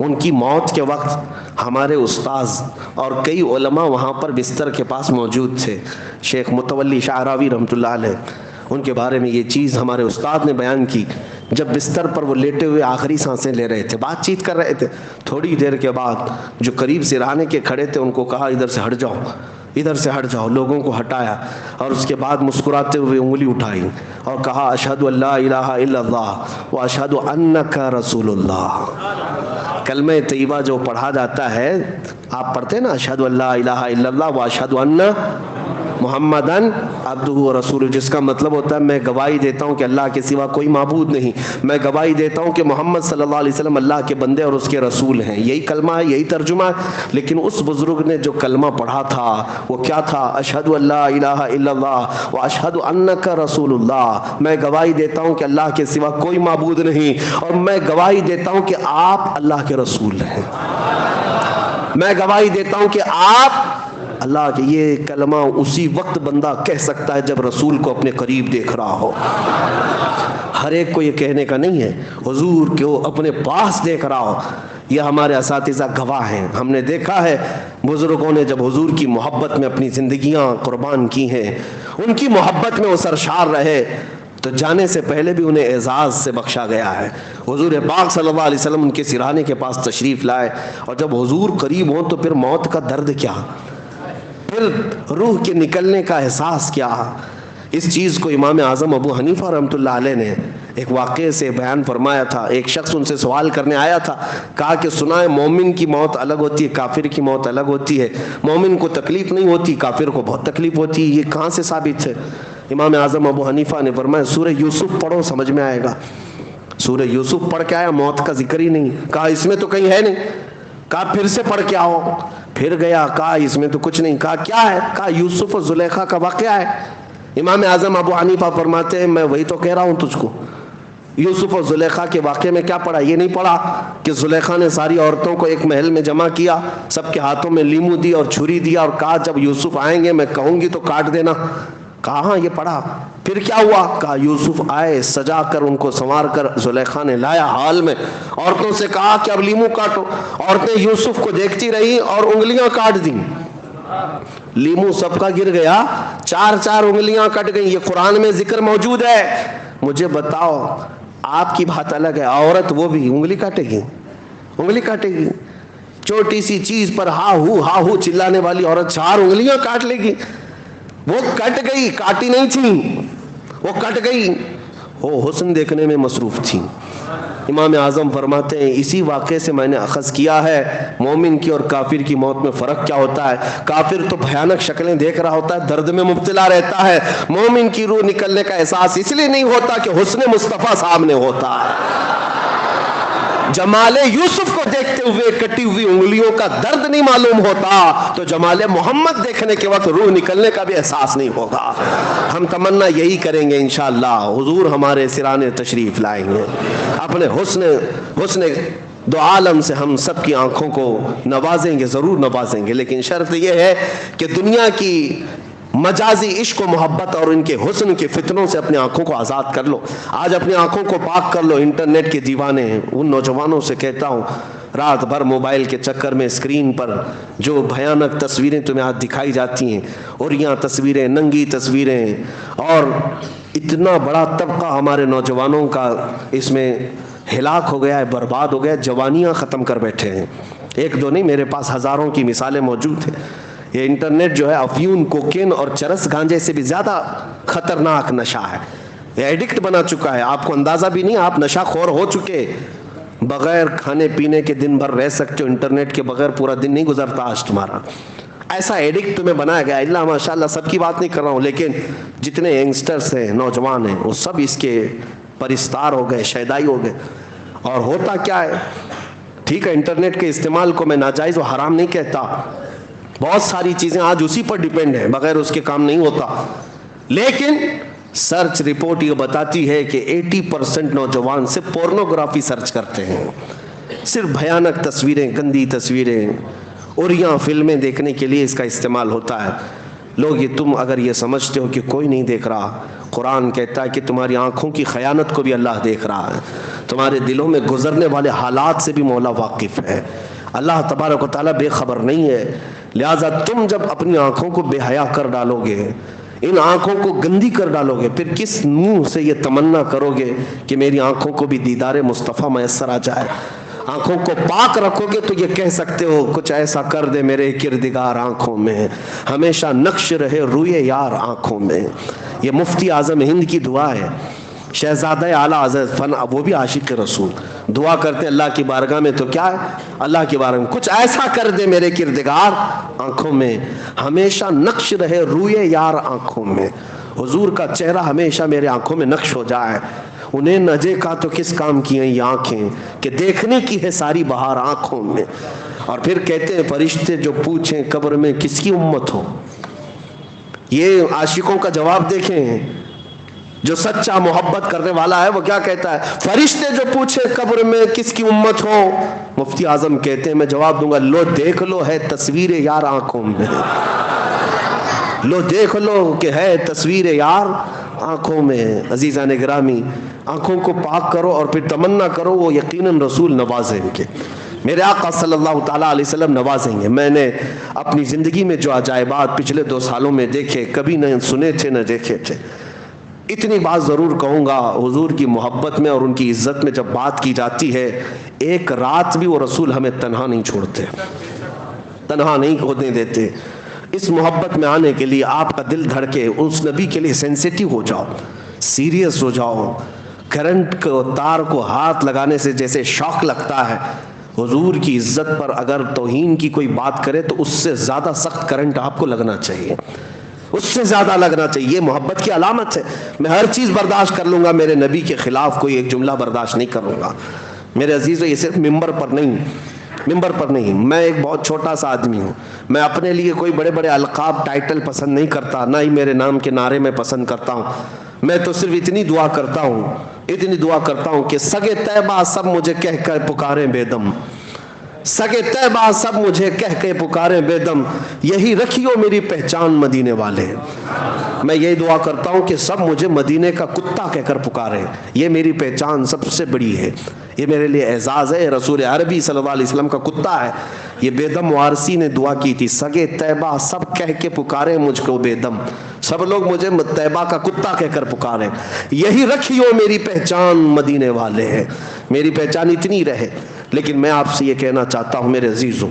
ان کی موت کے وقت ہمارے استاذ اور کئی علماء وہاں پر بستر کے پاس موجود تھے، شیخ متولی شعراوی رحمۃ اللہ علیہ، ان کے بارے میں یہ چیز ہمارے استاد نے بیان کی۔ جب بستر پر وہ لیٹے ہوئے آخری سانسیں لے رہے تھے، بات چیت کر رہے تھے، تھوڑی دیر کے بعد جو قریب سرانے کے کھڑے تھے ان کو کہا ادھر سے ہٹ جاؤ، ادھر سے ہٹ جاؤ، لوگوں کو ہٹایا، اور اس کے بعد مسکراتے ہوئے انگلی اٹھائی اور کہا اشہد ان لا الہ الا اللہ واشہد انک رسول اللہ۔ کلمہ طیبہ جو پڑھا جاتا ہے، آپ پڑھتے ہیں نا اشہد ان لا الہ الا اللہ واشہد ان محمدن عبدہ و رسولہ، جس کا مطلب ہوتا ہے میں گواہی دیتا ہوں کہ اللہ کے سوا کوئی معبود نہیں، میں گواہی دیتا ہوں کہ محمد صلی اللہ علیہ وسلم اللہ کے بندے اور اس کے رسول ہیں۔ یہی کلمہ ہے، یہی ترجمہ ہے، لیکن اس بزرگ نے جو کلمہ پڑھا تھا وہ کیا تھا؟ اشہد ان لا الہ الا اللہ واشہد انک رسول اللہ، میں گواہی دیتا ہوں کہ اللہ کے سوا کوئی معبود نہیں، اور میں گواہی دیتا ہوں کہ آپ اللہ کے رسول ہیں، میں گواہی دیتا ہوں کہ آپ اللہ کے۔ یہ کلمہ اسی وقت بندہ کہہ سکتا ہے جب رسول کو اپنے قریب دیکھ رہا ہو، ہر ایک کو یہ کہنے کا نہیں ہے، حضور کو اپنے پاس دیکھ رہا ہو۔ یہ ہمارے اساتذہ گواہ ہیں، ہم نے دیکھا ہے بزرگوں نے جب حضور کی محبت میں اپنی زندگیاں قربان کی ہیں، ان کی محبت میں وہ سرشار رہے، تو جانے سے پہلے بھی انہیں اعزاز سے بخشا گیا ہے۔ حضور پاک صلی اللہ علیہ وسلم ان کے سرانے کے پاس تشریف لائے، اور جب حضور قریب ہوں تو پھر موت کا درد کیا، پھر روح کے نکلنے کا احساس کیا۔ اس چیز کو امام اعظم ابو حنیفہ رحمۃ اللہ علیہ نے ایک واقعے سے بیان فرمایا تھا۔ ایک شخص ان سے سوال کرنے آیا تھا، کہا کہ سنا ہے مومن کی موت الگ ہوتی ہے، کافر کی موت الگ ہوتی ہے، مومن کو تکلیف نہیں ہوتی، کافر کو بہت تکلیف ہوتی ہے، یہ کہاں سے ثابت ہے؟ امام اعظم ابو حنیفہ نے فرمایا سورہ یوسف پڑھو، سمجھ میں آئے گا۔ سورہ یوسف پڑھ کے آیا, موت کا ذکر ہی نہیں. کہا اس میں تو کہیں ہے نہیں. کہا پھر سے پڑھ کے آؤ. پھر گیا, کہا اس میں تو کچھ نہیں. کہا کیا ہے؟ کہا یوسف اور زلیخا کا واقعہ ہے. امام اعظم ابو حنیفہ فرماتے ہیں میں وہی تو کہہ رہا ہوں تجھ کو, یوسف اور زلیخا کے واقعے میں کیا پڑھا؟ یہ نہیں پڑھا کہ زلیخا نے ساری عورتوں کو ایک محل میں جمع کیا, سب کے ہاتھوں میں لیمو دی اور چھری دیا اور کہا جب یوسف آئیں گے میں کہوں گی تو کاٹ دینا. کہا ہاں یہ پڑھا. پھر کیا ہوا؟ کہا یوسف آئے, سجا کر ان کو سنوار کر زلیخا نے لایا حال میں, عورتوں سے کہا کہ اب لیمو کاٹو. عورتیں یوسف کو دیکھتی رہی اور انگلیاں کاٹ دیں. لیمو سب کا گر گیا, 4 انگلیاں کٹ گئیں. یہ قرآن میں ذکر موجود ہے. مجھے بتاؤ, آپ کی بات الگ ہے, عورت وہ بھی انگلی کاٹے گی؟ انگلی کاٹے گی؟ چھوٹی سی چیز پر ہا ہو چلانے والی عورت 4 انگلیاں کاٹ لے گی؟ وہ کٹ گئی, کاٹی نہیں تھی, وہ کٹ گئی, وہ حسن دیکھنے میں مصروف تھی. امام اعظم فرماتے ہیں اسی واقعے سے میں نے اخذ کیا ہے مومن کی اور کافر کی موت میں فرق کیا ہوتا ہے. کافر تو بھیانک شکلیں دیکھ رہا ہوتا ہے, درد میں مبتلا رہتا ہے. مومن کی روح نکلنے کا احساس اس لیے نہیں ہوتا کہ حسن مصطفیٰ سامنے ہوتا ہے. جمال یوسف کو دیکھتے ہوئے کٹی ہوئی انگلیوں کا درد نہیں معلوم ہوتا تو جمال محمد دیکھنے کے وقت روح نکلنے کا بھی احساس نہیں ہوگا. ہم تمنا یہی کریں گے انشاءاللہ, حضور ہمارے سرانے تشریف لائیں گے, اپنے حسن دو عالم سے ہم سب کی آنکھوں کو نوازیں گے, ضرور نوازیں گے. لیکن شرط یہ ہے کہ دنیا کی مجازی عشق و محبت اور ان کے حسن کے فتنوں سے اپنی آنکھوں کو آزاد کر لو. آج اپنی آنکھوں کو پاک کر لو. انٹرنیٹ کے دیوانے ہیں, ان نوجوانوں سے کہتا ہوں رات بھر موبائل کے چکر میں اسکرین پر جو بھیانک تصویریں تمہیں آج دکھائی جاتی ہیں, اوریاں تصویریں, ننگی تصویریں, اور اتنا بڑا طبقہ ہمارے نوجوانوں کا اس میں ہلاک ہو گیا ہے, برباد ہو گیا, جوانیاں ختم کر بیٹھے ہیں. ایک دو نہیں, میرے پاس ہزاروں کی مثالیں موجود ہیں. یہ انٹرنیٹ جو ہے افیون, کوکین اور چرس گانجے سے بھی زیادہ خطرناک نشہ ہے. یہ ایڈکٹ بنا چکا ہے, آپ کو اندازہ بھی نہیں, آپ نشہ خور ہو چکے. بغیر کھانے پینے کے دن بھر رہ سکتے ہو, انٹرنیٹ کے بغیر پورا دن نہیں گزرتا آج تمہارا. ایسا ایڈکٹ تمہیں بنایا گیا. اللہ ماشاءاللہ سب کی بات نہیں کر رہا ہوں, لیکن جتنے ینگسٹرز ہیں, نوجوان ہیں, وہ سب اس کے پرستار ہو گئے, شیدائی ہو گئے. اور ہوتا کیا ہے, ٹھیک ہے انٹرنیٹ کے استعمال کو میں ناجائز و حرام نہیں کہتا, بہت ساری چیزیں آج اسی پر ڈیپینڈ ہیں, بغیر اس کے کام نہیں ہوتا. لیکن سرچ رپورٹ یہ بتاتی ہے کہ 80% نوجوان صرف پورنوگرافی سرچ کرتے ہیں, صرف بھیانک تصویریں, گندی تصویریں, اوریاں فلمیں دیکھنے کے لیے اس کا استعمال ہوتا ہے. لوگ یہ تم اگر یہ سمجھتے ہو کہ کوئی نہیں دیکھ رہا, قرآن کہتا ہے کہ تمہاری آنکھوں کی خیانت کو بھی اللہ دیکھ رہا ہے, تمہارے دلوں میں گزرنے والے حالات سے بھی مولا واقف ہے. اللہ تبارک و تعالیٰ بے خبر نہیں ہے. لہٰذا تم جب اپنی آنکھوں کو بے حیا کر ڈالو گے, ان آنکھوں کو گندی کر ڈالو گے, پھر کس منہ سے یہ تمنا کرو گے کہ میری آنکھوں کو بھی دیدار مصطفیٰ میسر آ جائے. آنکھوں کو پاک رکھو گے تو یہ کہہ سکتے ہو کچھ ایسا کر دے میرے کردگار آنکھوں میں, ہمیشہ نقش رہے روئے یار آنکھوں میں. یہ مفتی اعظم ہند کی دعا ہے, شہزادہ اعلیٰ حضرت فن, وہ بھی عاشق رسول, دعا کرتے ہیں اللہ کی بارگاہ میں. تو کیا ہے, اللہ کی بارگاہ میں کچھ ایسا کر دے میرے کردگار آنکھوں میں, ہمیشہ نقش رہے روئے یار آنکھوں میں. حضور کا چہرہ ہمیشہ میرے آنکھوں میں نقش ہو جائے. انہیں نہ دیکھا تو کس کام کی ہیں یہ آنکھیں کہ دیکھنے کی ہے ساری بہار آنکھوں میں. اور پھر کہتے ہیں فرشتے جو پوچھیں قبر میں کس کی امت ہو. یہ عاشقوں کا جواب دیکھیں, جو سچا محبت کرنے والا ہے وہ کیا کہتا ہے, فرشتے جو پوچھے قبر میں کس کی امت ہو, مفتی اعظم کہتے ہیں میں جواب دوں گا لو دیکھ لو ہے تصویر یار آنکھوں میں, لو دیکھ لو کہ ہے تصویر یار آنکھوں میں. عزیزان گرامی, آنکھوں کو پاک کرو اور پھر تمنا کرو وہ یقیناً رسول نوازیں گے, میرے آقا صلی اللہ تعالیٰ علیہ وسلم نوازیں گے. میں نے اپنی زندگی میں جو عجائبات پچھلے 2 سالوں میں دیکھے, کبھی نہ سنے تھے نہ دیکھے تھے. اتنی بات ضرور کہوں گا, حضور کی محبت میں اور ان کی عزت میں جب بات کی جاتی ہے, ایک رات بھی وہ رسول ہمیں تنہا نہیں چھوڑتے, تنہا نہیں ہونے دیتے. اس محبت میں آنے کے لیے آپ کا دل دھڑکے, اس نبی کے لیے سینسیٹیو ہو جاؤ, سیریس ہو جاؤ. کرنٹ کو, تار کو ہاتھ لگانے سے جیسے شوق لگتا ہے, حضور کی عزت پر اگر توہین کی کوئی بات کرے تو اس سے زیادہ سخت کرنٹ آپ کو لگنا چاہیے. اس سے زیادہ لگنا چاہیے. یہ محبت کی علامت ہے. میں ہر چیز برداشت کر لوں گا, میرے نبی کے خلاف کوئی ایک جملہ برداشت نہیں کروں گا. میرے عزیزو, یہ صرف ممبر پر نہیں, میں ایک بہت چھوٹا سا آدمی ہوں. میں اپنے لیے کوئی بڑے بڑے القاب ٹائٹل پسند نہیں کرتا, نہ ہی میرے نام کے نعرے میں پسند کرتا ہوں. میں تو صرف اتنی دعا کرتا ہوں کہ سگے طیبہ سب مجھے کہہ کر پکاریں بے دم, سگے طیبہ سب مجھے کہہ کے پکاریں بے دم, یہی رکھیو میری پہچان مدینے والے. میں یہی دعا کرتا ہوں کہ سب مجھے مدینے کا کتا کہہ کر پکاریں, یہ میری پہچان سب سے بڑی ہے, یہ میرے لیے اعزاز ہے. رسول عربی صلی اللہ علیہ وسلم کا کتا ہے. یہ بے دم وارثی نے دعا کی تھی, سگے طیبہ سب کہہ کے پکاریں مجھ کو بے دم, سب لوگ مجھے طیبہ کا کتا کہہ کر پکاریں, یہی رکھیو میری پہچان مدینے والے ہیں. میری پہچان اتنی رہے. لیکن میں آپ سے یہ کہنا چاہتا ہوں میرے عزیزوں,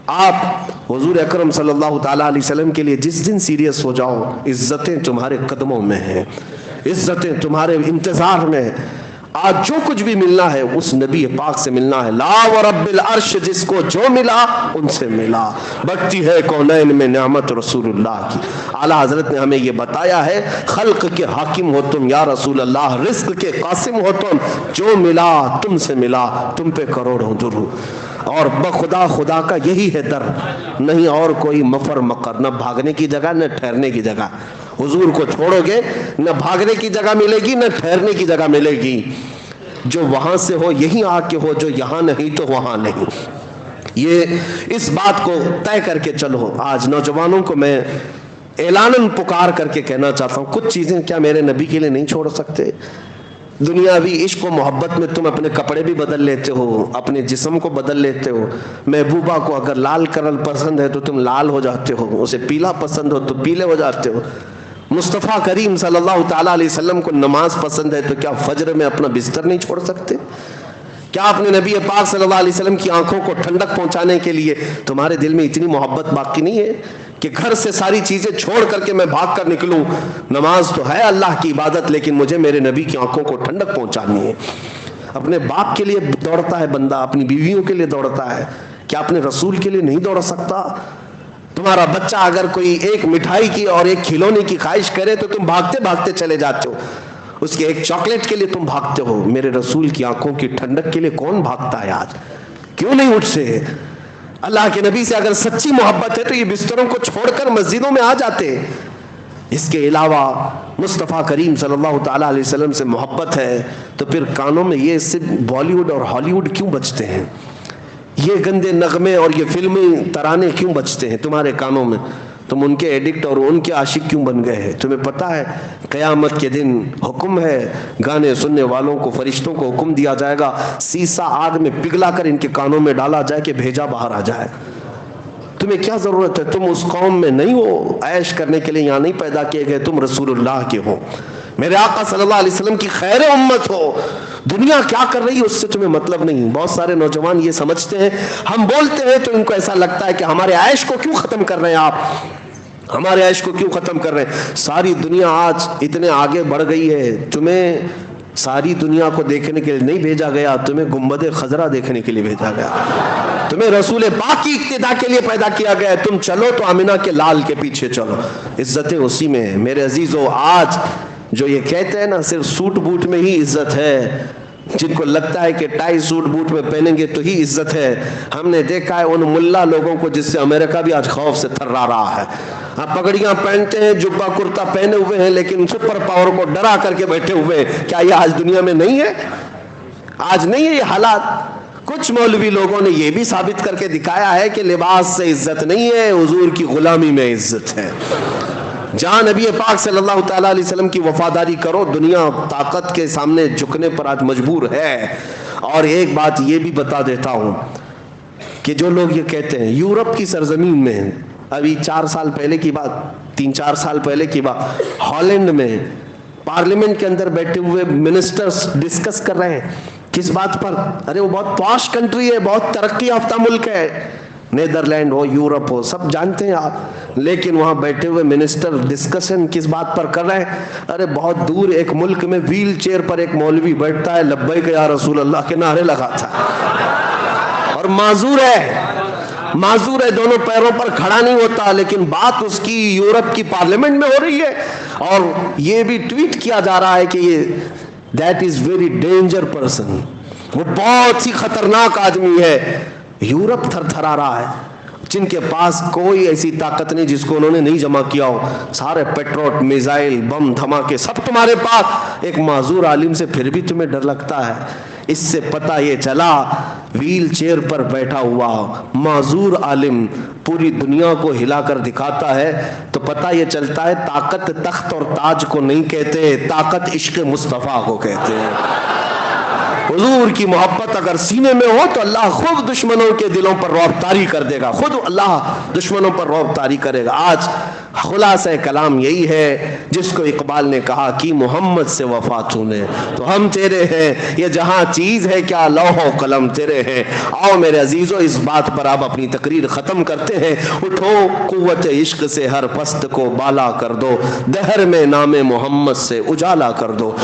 آپ حضور اکرم صلی اللہ تعالیٰ علیہ وسلم کے لیے جس دن سیریس ہو جاؤ, عزتیں تمہارے قدموں میں ہیں, عزتیں تمہارے انتظار میں. آج جو کچھ بھی ملنا ہے اس نبی پاک سے ملنا ہے. لا ورب العرش, جس کو جو ملا ان سے ملا. بڑھتی ہے کونین میں نعمت رسول اللہ کی. اعلیٰ حضرت نے ہمیں یہ بتایا ہے, خلق کے حاکم ہو تم یا رسول اللہ, رزق کے قاسم ہو تم, جو ملا تم سے ملا, تم پہ کروڑوں درود. اور بخدا خدا کا یہی ہے در, نہیں اور کوئی مفر مقر, نہ بھاگنے کی جگہ نہ ٹھہرنے کی جگہ. حضور کو چھوڑو گے نہ بھاگنے کی جگہ ملے گی نہ ٹھہرنے کی جگہ ملے گی. جو وہاں سے ہو یہیں آ کے ہو, جو یہاں نہیں تو وہاں نہیں. یہ اس بات کو طے کر کے چلو. آج نوجوانوں کو میں اعلاناً پکار کر کے کہنا چاہتا ہوں, کچھ چیزیں کیا میرے نبی کے لیے نہیں چھوڑ سکتے؟ دنیاوی عشق و محبت میں تم اپنے کپڑے بھی بدل لیتے ہو, اپنے جسم کو بدل لیتے ہو. محبوبہ کو اگر لال کلر پسند ہے تو تم لال ہو جاتے ہو, اسے پیلا پسند ہو تو پیلے ہو جاتے ہو. مصطفیٰ کریم صلی اللہ تعالیٰ علیہ وسلم کو نماز پسند ہے تو کیا فجر میں اپنا بستر نہیں چھوڑ سکتے؟ کیا اپنے نبی پاک صلی اللہ علیہ وسلم کی آنکھوں کو ٹھنڈک پہنچانے کے لیے تمہارے دل میں اتنی محبت باقی نہیں ہے کہ گھر سے ساری چیزیں چھوڑ کر کے میں بھاگ کر نکلوں؟ نماز تو ہے اللہ کی عبادت, لیکن مجھے میرے نبی کی آنکھوں کو ٹھنڈک پہنچانی ہے. اپنے باپ کے لیے دوڑتا ہے بندہ, اپنی بیویوں کے لیے دوڑتا ہے, کیا اپنے رسول کے لیے نہیں دوڑ سکتا؟ تمہارا بچہ اگر کوئی ایک مٹھائی کی اور ایک کھلونے کی خواہش کرے تو تم بھاگتے بھاگتے چلے جاتے ہو, اس کے ایک چاکلیٹ کے لیے تم بھاگتے ہو. میرے رسول کی آنکھوں کی ٹھنڈک کے لیے کون بھاگتا ہے آج؟ کیوں نہیں اٹھتے؟ اللہ کے نبی سے اگر سچی محبت ہے تو یہ بستروں کو چھوڑ کر مسجدوں میں آ جاتے. اس کے علاوہ مصطفیٰ کریم صلی اللہ تعالیٰ علیہ وسلم سے محبت ہے تو پھر کانوں میں یہ صرف بالی ووڈ اور ہالی ووڈ کیوں بجتے ہیں؟ یہ گندے نغمے اور یہ فلمی ترانے کیوں بجتے ہیں تمہارے کانوں میں؟ تم ان کے ایڈکٹ اور ان کے عاشق کیوں بن گئے ہیں؟ تمہیں پتہ ہے قیامت کے دن حکم ہے, گانے سننے والوں کو فرشتوں کو حکم دیا جائے گا, سیسا آگ میں پگھلا کر ان کے کانوں میں ڈالا جائے کہ بھیجا باہر آ جائے. تمہیں کیا ضرورت ہے؟ تم اس قوم میں نہیں ہو, عیش کرنے کے لیے یہاں نہیں پیدا کیے گئے, تم رسول اللہ کے ہو, میرے آقا صلی اللہ علیہ وسلم کی خیر امت ہو. دنیا کیا کر رہی ہے اس سے تمہیں مطلب نہیں. بہت سارے نوجوان یہ سمجھتے ہیں, ہم بولتے ہیں تو ان کو ایسا لگتا ہے کہ ہمارے عیش کو کیوں ختم کر رہے ہیں آپ, ہمارے عیش کو کیوں ختم کر رہے ہیں؟ ساری دنیا آج اتنے آگے بڑھ گئی ہے, تمہیں ساری دنیا کو دیکھنے کے لیے نہیں بھیجا گیا, تمہیں گنبد خضرا دیکھنے کے لیے بھیجا گیا, تمہیں رسول پاک کی اقتدا کے لیے پیدا کیا گیا ہے. تم چلو تو آمنہ کے لال کے پیچھے چلو, عزتیں اسی میں ہیں. میرے عزیزو, آج جو یہ کہتے ہیں نا صرف سوٹ بوٹ میں ہی عزت ہے, جن کو لگتا ہے کہ ٹائی سوٹ بوٹ میں پہنیں گے تو ہی عزت ہے, ہم نے دیکھا ہے ان ملا لوگوں کو جس سے امریکہ بھی آج خوف سے تھرا رہا ہے. آپ پگڑیاں پہنتے ہیں, جبہ کرتا پہنے ہوئے ہیں, لیکن سپر پاور کو ڈرا کر کے بیٹھے ہوئے ہیں. کیا یہ آج دنیا میں نہیں ہے؟ آج نہیں ہے یہ حالات؟ کچھ مولوی لوگوں نے یہ بھی ثابت کر کے دکھایا ہے کہ لباس سے عزت نہیں ہے, حضور کی غلامی میں عزت ہے. جہاں نبی پاک صلی اللہ تعالیٰ علیہ وسلم کی وفاداری کرو, دنیا طاقت کے سامنے جھکنے پر آج مجبور ہے. اور ایک بات یہ بھی بتا دیتا ہوں کہ جو لوگ یہ کہتے ہیں یورپ کی سرزمین میں, ابھی 4 سال پہلے کی بات, 3-4 سال پہلے کی بات, ہالینڈ میں پارلیمنٹ کے اندر بیٹھے ہوئے منسٹرز ڈسکس کر رہے ہیں. کس بات پر؟ ارے وہ بہت پاش کنٹری ہے, بہت ترقی یافتہ ملک ہے, نیدرلینڈ ہو, یورپ ہو, سب جانتے ہیں آپ, لیکن وہاں بیٹھے ہوئے منسٹر ڈسکشن کس بات پر کر رہے ہیں؟ ارے بہت دور ایک ملک میں ویل چیئر پر ایک مولوی بیٹھتا ہے, لبیک یا رسول اللہ کے نعرے لگاتا ہے اور معذور ہے. معذور ہے, دونوں پیروں پر کھڑا نہیں ہوتا, لیکن بات اس کی یورپ کی پارلیمنٹ میں ہو رہی ہے, اور یہ بھی ٹویٹ کیا جا رہا ہے کہ یہ that is very danger person, وہ بہت ہی خطرناک آدمی ہے. یورپ تھر تھرا رہا ہے, جن کے پاس کوئی ایسی طاقت نہیں جس کو انہوں نے نہیں جمع کیا ہو, سارے پیٹروٹ, میزائل, بم دھماکے سب تمہارے پاس, ایک معذور عالم سے پھر بھی تمہیں ڈر لگتا ہے. اس سے پتہ یہ چلا ویل چیئر پر بیٹھا ہوا معذور عالم پوری دنیا کو ہلا کر دکھاتا ہے, تو پتہ یہ چلتا ہے طاقت تخت اور تاج کو نہیں کہتے, طاقت عشق مصطفیٰ کو کہتے ہیں. حضور کی محبت اگر سینے میں ہو تو اللہ خود دشمنوں کے دلوں پر رعب طاری کر دے گا, خود اللہ دشمنوں پر رعب طاری کرے گا. آج خلاصہ کلام یہی ہے جس کو اقبال نے کہا کہ محمد سے وفا تو نے, تو ہم تیرے ہیں, یہ جہاں چیز ہے کیا لوح و قلم تیرے ہیں. آؤ میرے عزیزو اس بات پر آپ اپنی تقریر ختم کرتے ہیں. اٹھو قوت عشق سے ہر پست کو بالا کر دو, دہر میں نام محمد سے اجالا کر دو.